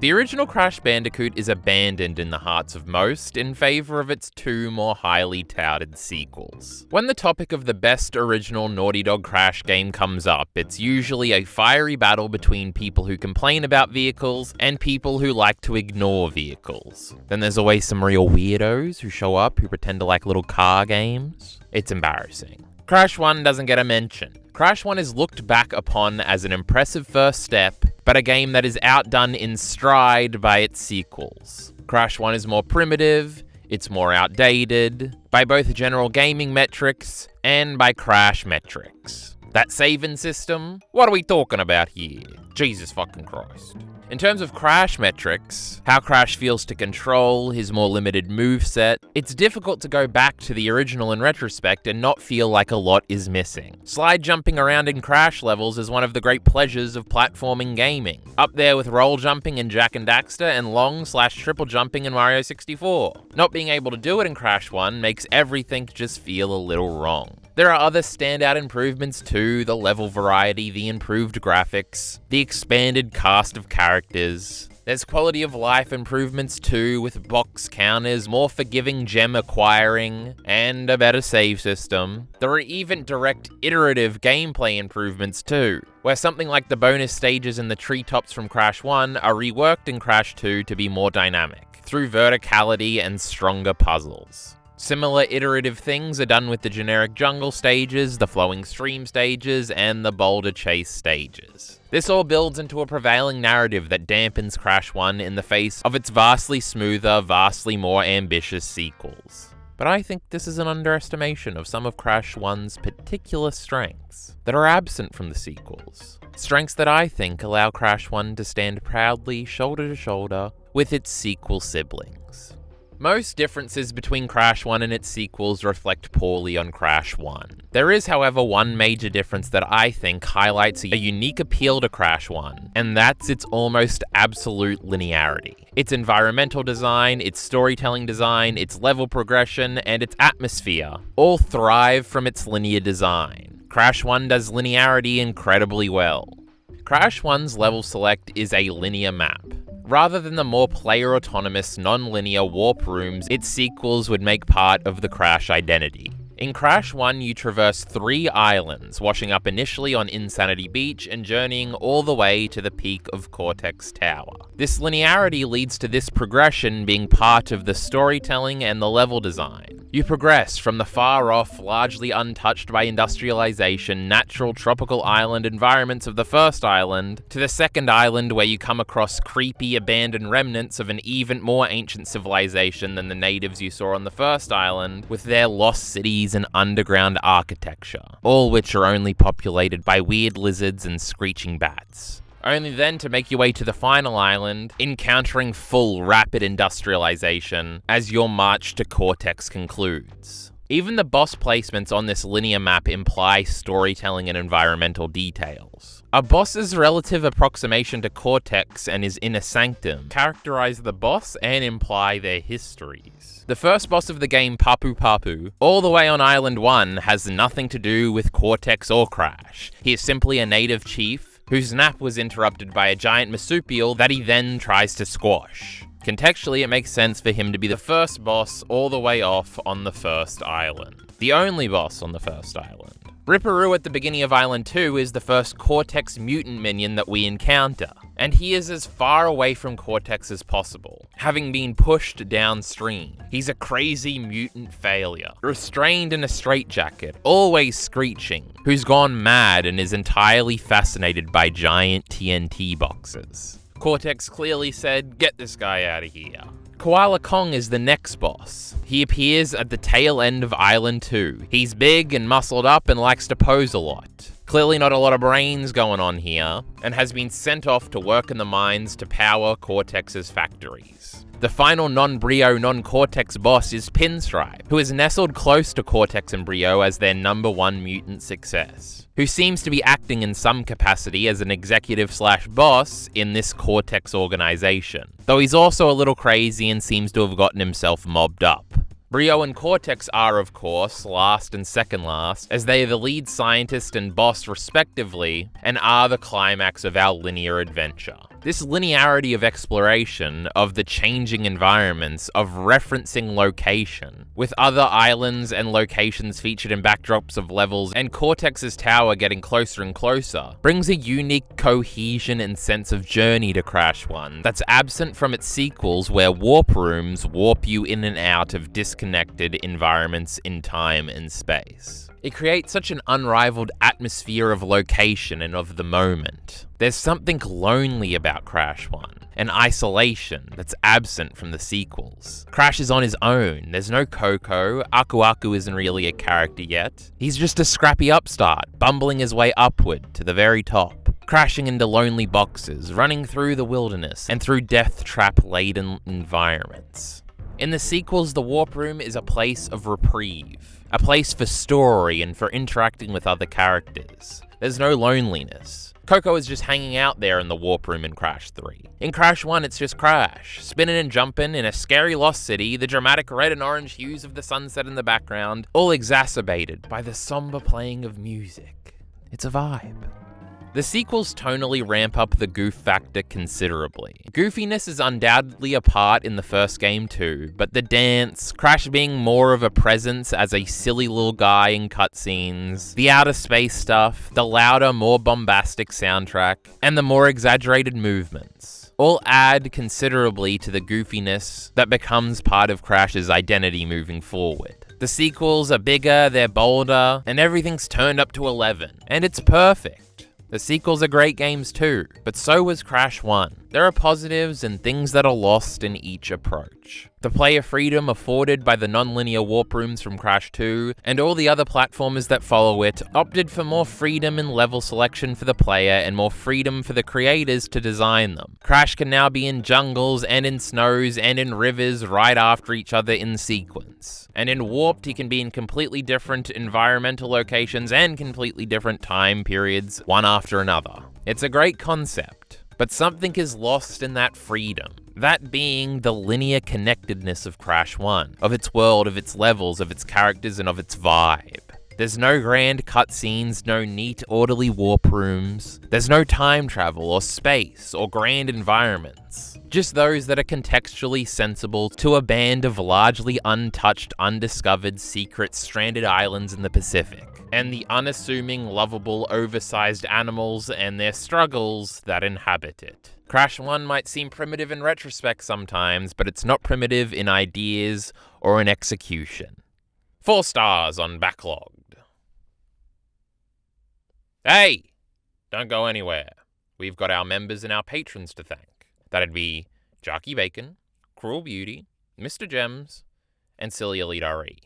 The original Crash Bandicoot is abandoned in the hearts of most in favor of its two more highly touted sequels. When the topic of the best original Naughty Dog Crash game comes up, it's usually a fiery battle between people who complain about vehicles and people who like to ignore vehicles. Then there's always some real weirdos who show up who pretend to like little car games. It's embarrassing. Crash 1 doesn't get a mention. Crash 1 is looked back upon as an impressive first step, but a game that is outdone in stride by its sequels. Crash 1 is more primitive, it's more outdated, by both general gaming metrics and by Crash metrics. That saving system? What are we talking about here? Jesus fucking Christ. In terms of Crash metrics, how Crash feels to control, his more limited moveset, it's difficult to go back to the original in retrospect and not feel like a lot is missing. Slide jumping around in Crash levels is one of the great pleasures of platforming gaming, up there with roll jumping in Jak and Daxter and long/triple jumping in Mario 64. Not being able to do it in Crash 1 makes everything just feel a little wrong. There are other standout improvements too, the level variety, the improved graphics, the expanded cast of characters. There's quality of life improvements too, with box counters, more forgiving gem acquiring, and a better save system. There are even direct iterative gameplay improvements too, where something like the bonus stages in the treetops from Crash 1 are reworked in Crash 2 to be more dynamic, through verticality and stronger puzzles. Similar iterative things are done with the generic jungle stages, the flowing stream stages, and the boulder chase stages. This all builds into a prevailing narrative that dampens Crash 1 in the face of its vastly smoother, vastly more ambitious sequels. But I think this is an underestimation of some of Crash 1's particular strengths that are absent from the sequels. Strengths that I think allow Crash 1 to stand proudly shoulder to shoulder with its sequel siblings. Most differences between Crash 1 and its sequels reflect poorly on Crash 1. There is, however, one major difference that I think highlights a unique appeal to Crash 1, and that's its almost absolute linearity. Its environmental design, its storytelling design, its level progression, and its atmosphere all thrive from its linear design. Crash 1 does linearity incredibly well. Crash 1's level select is a linear map. Rather than the more player-autonomous, non-linear warp rooms its sequels would make part of the Crash identity. In Crash 1, you traverse 3 islands, washing up initially on Insanity Beach and journeying all the way to the peak of Cortex Tower. This linearity leads to this progression being part of the storytelling and the level design. You progress from the far-off, largely untouched by industrialization, natural tropical island environments of the first island, to the second island where you come across creepy, abandoned remnants of an even more ancient civilization than the natives you saw on the first island, with their lost cities and underground architecture, all which are only populated by weird lizards and screeching bats. Only then to make your way to the final island, encountering full rapid industrialization as your march to Cortex concludes. Even the boss placements on this linear map imply storytelling and environmental details. A boss's relative approximation to Cortex and his inner sanctum characterize the boss and imply their histories. The first boss of the game, Papu Papu, all the way on Island 1, has nothing to do with Cortex or Crash. He is simply a native chief whose nap was interrupted by a giant marsupial that he then tries to squash. Contextually, it makes sense for him to be the first boss all the way off on the first island. The only boss on the first island. Ripperoo at the beginning of Island 2 is the first Cortex mutant minion that we encounter, and he is as far away from Cortex as possible, having been pushed downstream. He's a crazy mutant failure, restrained in a straitjacket, always screeching, who's gone mad and is entirely fascinated by giant TNT boxes. Cortex clearly said, "Get this guy out of here." Koala Kong is the next boss. He appears at the tail end of Island 2. He's big and muscled up and likes to pose a lot. Clearly not a lot of brains going on here, and has been sent off to work in the mines to power Cortex's factories. The final non-Brio, non-Cortex boss is Pinstripe, who is nestled close to Cortex and Brio as their #1 mutant success, who seems to be acting in some capacity as an executive/boss in this Cortex organization, though he's also a little crazy and seems to have gotten himself mobbed up. Brio and Cortex are, of course, last and second last, as they are the lead scientist and boss respectively, and are the climax of our linear adventure. This linearity of exploration, of the changing environments, of referencing location, with other islands and locations featured in backdrops of levels, and Cortex's tower getting closer and closer, brings a unique cohesion and sense of journey to Crash 1 that's absent from its sequels, where warp rooms warp you in and out of disconnected environments in time and space. It creates such an unrivaled atmosphere of location and of the moment. There's something lonely about Crash 1, an isolation that's absent from the sequels. Crash is on his own, there's no Coco, Aku Aku isn't really a character yet. He's just a scrappy upstart, bumbling his way upward to the very top, crashing into lonely boxes, running through the wilderness, and through death trap-laden environments. In the sequels, the Warp Room is a place of reprieve, a place for story and for interacting with other characters. There's no loneliness. Coco is just hanging out there in the Warp Room in Crash 3. In Crash 1, it's just Crash, spinning and jumping in a scary lost city, the dramatic red and orange hues of the sunset in the background, all exacerbated by the somber playing of music. It's a vibe. The sequels tonally ramp up the goof factor considerably. Goofiness is undoubtedly a part in the first game too, but the dance, Crash being more of a presence as a silly little guy in cutscenes, the outer space stuff, the louder, more bombastic soundtrack, and the more exaggerated movements, all add considerably to the goofiness that becomes part of Crash's identity moving forward. The sequels are bigger, they're bolder, and everything's turned up to 11, and it's perfect. The sequels are great games too, but so was Crash 1. There are positives and things that are lost in each approach. The player freedom afforded by the non-linear warp rooms from Crash 2, and all the other platformers that follow it, opted for more freedom in level selection for the player and more freedom for the creators to design them. Crash can now be in jungles and in snows and in rivers right after each other in sequence. And in Warped, he can be in completely different environmental locations and completely different time periods, one after another. It's a great concept. But something is lost in that freedom. That being the linear connectedness of Crash 1, of its world, of its levels, of its characters, and of its vibe. There's no grand cutscenes, no neat, orderly warp rooms. There's no time travel, or space, or grand environments. Just those that are contextually sensible to a band of largely untouched, undiscovered, secret, stranded islands in the Pacific, and the unassuming, lovable, oversized animals and their struggles that inhabit it. Crash 1 might seem primitive in retrospect sometimes, but it's not primitive in ideas or in execution. 4 stars on Backlogged. Hey! Don't go anywhere. We've got our members and our patrons to thank. That'd be Jockey Bacon, Cruel Beauty, Mr. Gems, and Silly Elite RE.